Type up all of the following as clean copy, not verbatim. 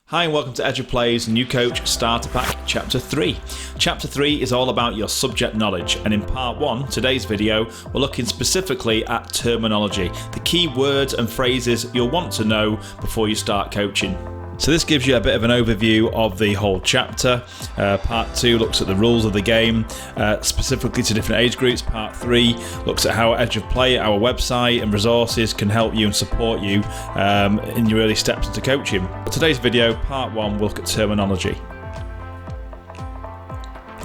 Hi and welcome to EduPlay's New Coach Starter Pack Chapter 3. Chapter 3 is all about your subject knowledge, and in Part 1, today's video, we're looking specifically at terminology, the key words and phrases you'll want to know before you start coaching. So this gives you a bit of an overview of the whole chapter. Part 2 looks at the rules of the game, specifically to different age groups. Part 3 looks at how EduPlay, our website and resources can help you and support you in your early steps into coaching. For today's video, Part 1, we'll look at terminology.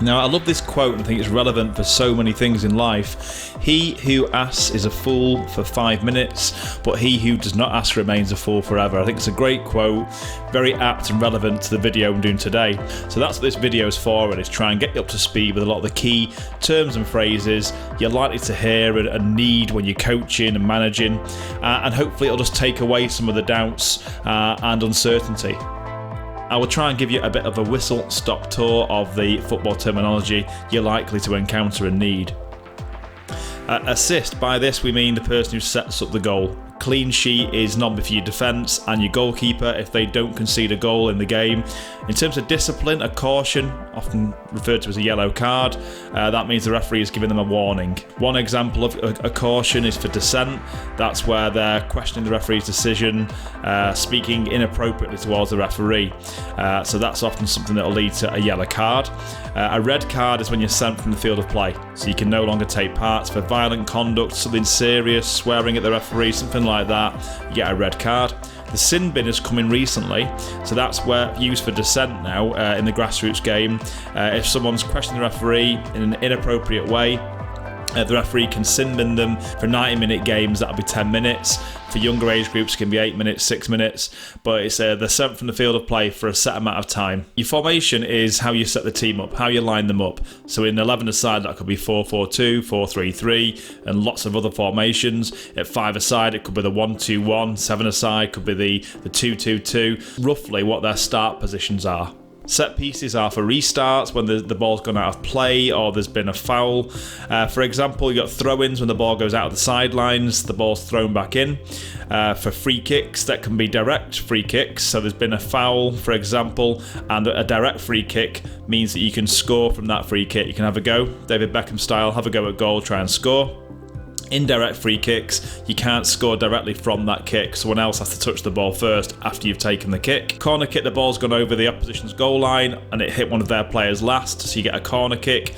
Now, I love this quote and I think it's relevant for so many things in life. He who asks is a fool for 5 minutes, but he who does not ask remains a fool forever. I think it's a great quote, very apt and relevant to the video I'm doing today. So that's what this video is for, and it's try and get you up to speed with a lot of the key terms and phrases you're likely to hear and need when you're coaching and managing, and hopefully it'll just take away some of the doubts and uncertainty. I will try and give you a bit of a whistle-stop tour of the football terminology you're likely to encounter and need. Assist, by this we mean the person who sets up the goal. Clean sheet is number for your defence and your goalkeeper if they don't concede a goal in the game. In terms of discipline, a caution, often referred to as a yellow card, that means the referee is giving them a warning. One example of a caution is for dissent. That's where they're questioning the referee's decision, speaking inappropriately towards the referee. So that's often something that will lead to a yellow card. A red card is when you're sent from the field of play, so you can no longer take part. For violent conduct, something serious, swearing at the referee, something like that, you get a red card. The sin bin has come in recently, so that's where used for dissent now in the grassroots game. If someone's questioning the referee in an inappropriate way, the referee can sin bin them for 90-minute games. That'll be 10 minutes. For younger age groups, it can be 8 minutes, 6 minutes, but it's they're sent from the field of play for a set amount of time. Your formation is how you set the team up, how you line them up. So in 11-a-side, that could be 4-4-2, 4-3-3, and lots of other formations. At 5-a-side, it could be the 1-2-1. 7-a-side could be the 2-2-2. Roughly what their start positions are. Set pieces are for restarts when the ball's gone out of play or there's been a foul. For example, you've got throw-ins when the ball goes out of the sidelines, the ball's thrown back in. For free kicks, that can be direct free kicks. So there's been a foul, for example, and a direct free kick means that you can score from that free kick. You can have a go, David Beckham style, have a go at goal, try and score. Indirect free kicks, you can't score directly from that kick. Someone else has to touch the ball first after you've taken the kick. Corner kick, the ball's gone over the opposition's goal line and it hit one of their players last, so you get a corner kick.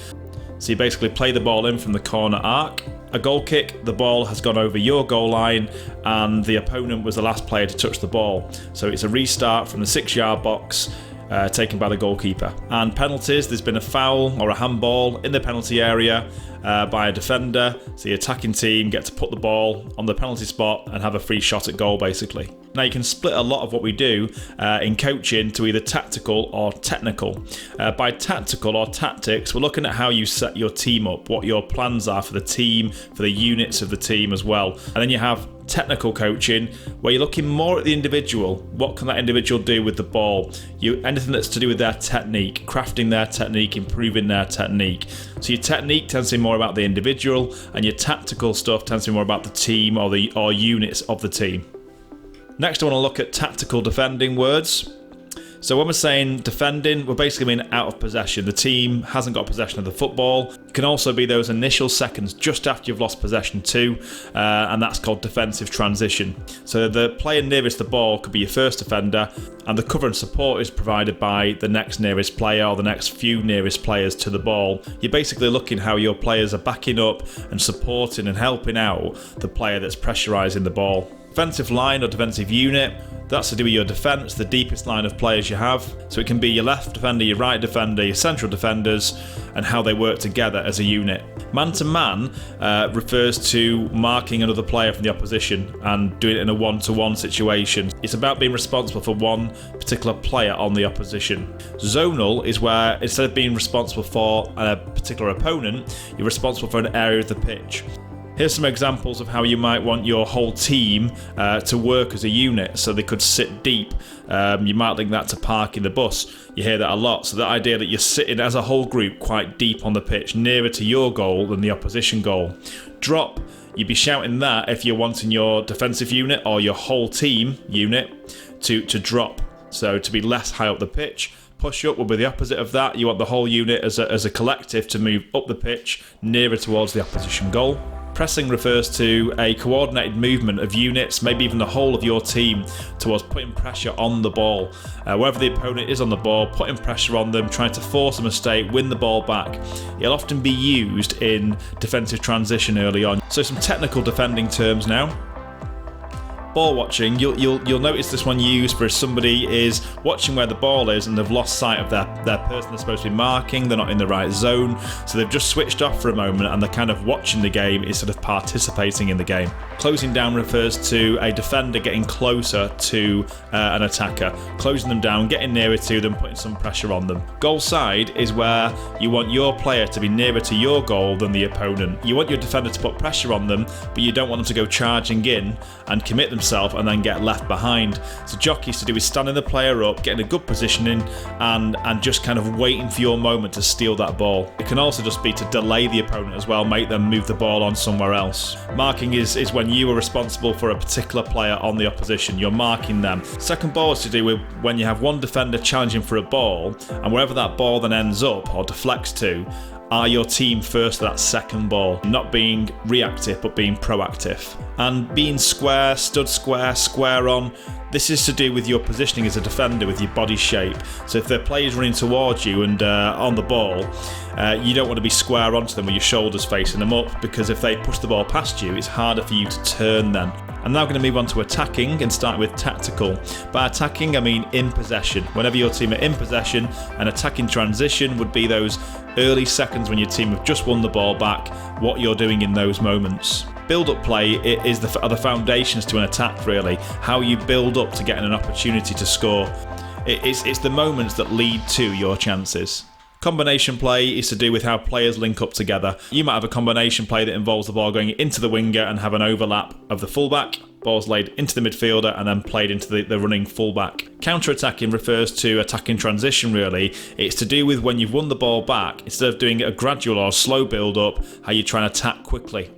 So you basically play the ball in from the corner arc. A goal kick, the ball has gone over your goal line and the opponent was the last player to touch the ball. So it's a restart from the 6-yard box, taken by the goalkeeper. And penalties, there's been a foul or a handball in the penalty area by a defender, so the attacking team get to put the ball on the penalty spot and have a free shot at goal basically. Now you can split a lot of what we do in coaching to either tactical or technical. By tactical or tactics, we're looking at how you set your team up, what your plans are for the team, for the units of the team as well. And then you have technical coaching where you're looking more at the individual. What can that individual do with the ball? Anything that's to do with their technique, crafting their technique, improving their technique. So your technique tends to be more about the individual and your tactical stuff tends to be more about the team or units of the team. Next, I want to look at tactical defending words. So when we're saying defending, we're basically meaning out of possession. The team hasn't got possession of the football. It can also be those initial seconds just after you've lost possession too, and that's called defensive transition. So the player nearest the ball could be your first defender, and the cover and support is provided by the next nearest player or the next few nearest players to the ball. You're basically looking how your players are backing up and supporting and helping out the player that's pressurising the ball. Defensive line or defensive unit, that's to do with your defence, the deepest line of players you have. So it can be your left defender, your right defender, your central defenders, and how they work together as a unit. Man-to-man refers to marking another player from the opposition and doing it in a one-to-one situation. It's about being responsible for one particular player on the opposition. Zonal is where instead of being responsible for a particular opponent, you're responsible for an area of the pitch. Here's some examples of how you might want your whole team to work as a unit, so they could sit deep. You might link that to parking the bus. You hear that a lot. So the idea that you're sitting as a whole group quite deep on the pitch, nearer to your goal than the opposition goal. Drop, you'd be shouting that if you're wanting your defensive unit or your whole team unit to drop. So to be less high up the pitch. Push up will be the opposite of that. You want the whole unit as a collective to move up the pitch, nearer towards the opposition goal. Pressing refers to a coordinated movement of units, maybe even the whole of your team, towards putting pressure on the ball. Wherever the opponent is on the ball, putting pressure on them, trying to force a mistake, win the ball back. It'll often be used in defensive transition early on. So some technical defending terms now. Ball watching, you'll notice this one used for if somebody is watching where the ball is and they've lost sight of their person they're supposed to be marking, they're not in the right zone, so they've just switched off for a moment and they're kind of watching the game instead of participating in the game. Closing down refers to a defender getting closer to an attacker, closing them down, getting nearer to them, putting some pressure on them. Goal side is where you want your player to be nearer to your goal than the opponent. You want your defender to put pressure on them, but you don't want them to go charging in and commit themselves and then get left behind. So jockeys to do with standing the player up, getting a good positioning, and just kind of waiting for your moment to steal that ball. It can also just be to delay the opponent as well, make them move the ball on somewhere else. Marking is when you are responsible for a particular player on the opposition. You're marking them. Second ball is to do with when you have one defender challenging for a ball, and wherever that ball then ends up or deflects to, are your team first to that second ball, not being reactive but being proactive. And being square, stood square, square on, this is to do with your positioning as a defender, with your body shape. So if the player's running towards you and on the ball, you don't want to be square onto them with your shoulders facing them up, because if they push the ball past you, it's harder for you to turn then. I'm now going to move on to attacking and start with tactical. By attacking, I mean in possession. Whenever your team are in possession, an attacking transition would be those early seconds when your team have just won the ball back, what you're doing in those moments. Build-up play are the foundations to an attack, really. How you build up to getting an opportunity to score. It's the moments that lead to your chances. Combination play is to do with how players link up together. You might have a combination play that involves the ball going into the winger and have an overlap of the fullback. Ball's laid into the midfielder and then played into the running fullback. Counter-attacking refers to attacking transition, really. It's to do with when you've won the ball back, instead of doing a gradual or slow build-up, how you try and attack quickly.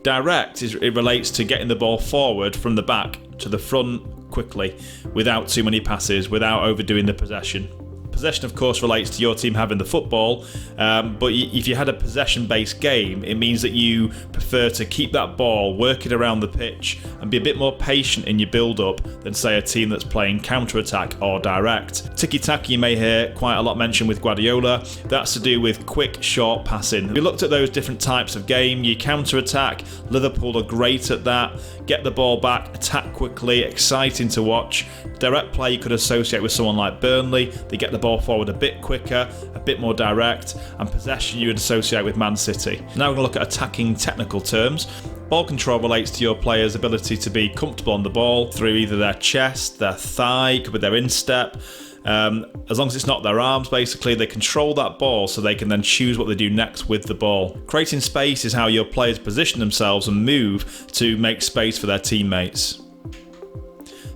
Direct, it relates to getting the ball forward from the back to the front quickly, without too many passes, without overdoing the possession. Possession, of course, relates to your team having the football, but if you had a possession-based game, it means that you prefer to keep that ball, work it around the pitch, and be a bit more patient in your build-up than, say, a team that's playing counter-attack or direct. Tiki-taka you may hear quite a lot mentioned with Guardiola. That's to do with quick, short passing. We looked at those different types of game. You counter-attack, Liverpool are great at that. Get the ball back, attack quickly, exciting to watch. Direct play you could associate with someone like Burnley. They get the ball forward a bit quicker, a bit more direct, and possession you would associate with Man City. Now we're going to look at attacking technical terms. Ball control relates to your player's ability to be comfortable on the ball through either their chest, their thigh, could be their instep. As long as it's not their arms, basically, they control that ball so they can then choose what they do next with the ball. Creating space is how your players position themselves and move to make space for their teammates.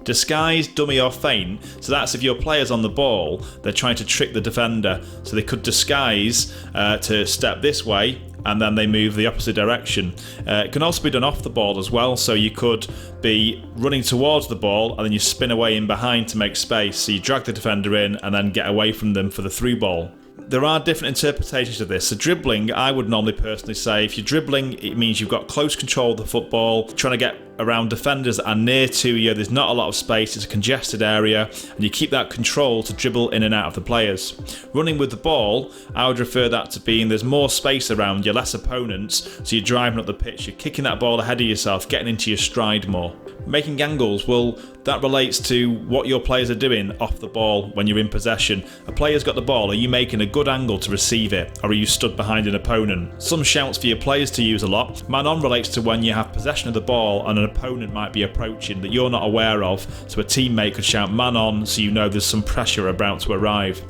Disguise, dummy or feint, so that's if your player's on the ball, they're trying to trick the defender, so they could disguise to step this way and then they move the opposite direction. It can also be done off the ball as well, so you could be running towards the ball and then you spin away in behind to make space, so you drag the defender in and then get away from them for the through ball. There are different interpretations of this. So dribbling, I would normally personally say, if you're dribbling, it means you've got close control of the football, trying to get around defenders that are near to you. There's not a lot of space, it's a congested area, and you keep that control to dribble in and out of the players. Running with the ball, I would refer that to being there's more space around you, less opponents, so you're driving up the pitch, you're kicking that ball ahead of yourself, getting into your stride more. Making angles, well, that relates to what your players are doing off the ball when you're in possession. A player's got the ball, are you making a good angle to receive it, or are you stood behind an opponent? Some shouts for your players to use a lot. Man on relates to when you have possession of the ball and an opponent might be approaching that you're not aware of, so a teammate could shout man on so you know there's some pressure about to arrive.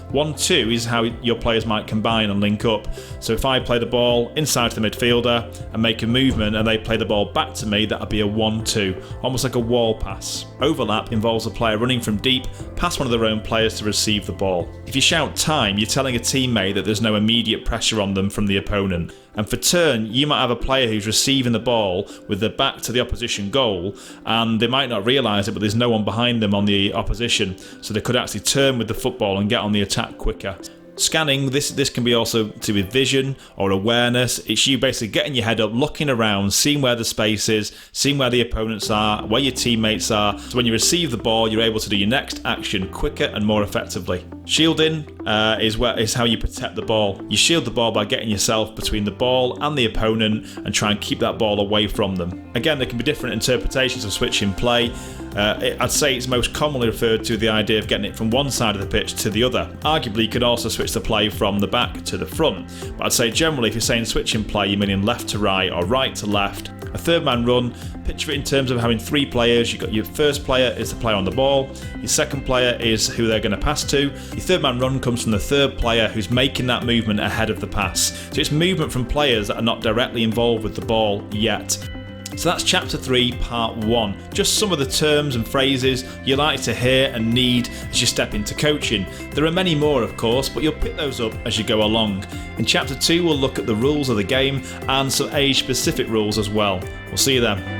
1-2 is how your players might combine and link up. So if I play the ball inside to the midfielder and make a movement and they play the ball back to me, that would be a 1-2, almost like a wall pass. Overlap involves a player running from deep past one of their own players to receive the ball. If you shout time, you're telling a teammate that there's no immediate pressure on them from the opponent. And for turn, you might have a player who's receiving the ball with their back to the opposition goal, and they might not realise it, but there's no one behind them on the opposition, so they could actually turn with the football and get on the attack quicker. Scanning, this can be also to do with vision or awareness. It's you basically getting your head up, looking around, seeing where the space is, seeing where the opponents are, where your teammates are. So when you receive the ball, you're able to do your next action quicker and more effectively. Shielding is how you protect the ball. You shield the ball by getting yourself between the ball and the opponent and try and keep that ball away from them. Again, there can be different interpretations of switching play. I'd say it's most commonly referred to the idea of getting it from one side of the pitch to the other. Arguably, you could also switch the play from the back to the front, but I'd say generally if you're saying switching play, you're meaning left to right or right to left. A third man run, picture it in terms of having 3 players. You've got your first player is the player on the ball, your second player is who they're going to pass to, your third man run comes from the third player who's making that movement ahead of the pass. So it's movement from players that are not directly involved with the ball yet. So that's chapter 3, part 1. Just some of the terms and phrases you like to hear and need as you step into coaching. There are many more, of course, but you'll pick those up as you go along. In chapter 2, we'll look at the rules of the game and some age-specific rules as well. We'll see you then.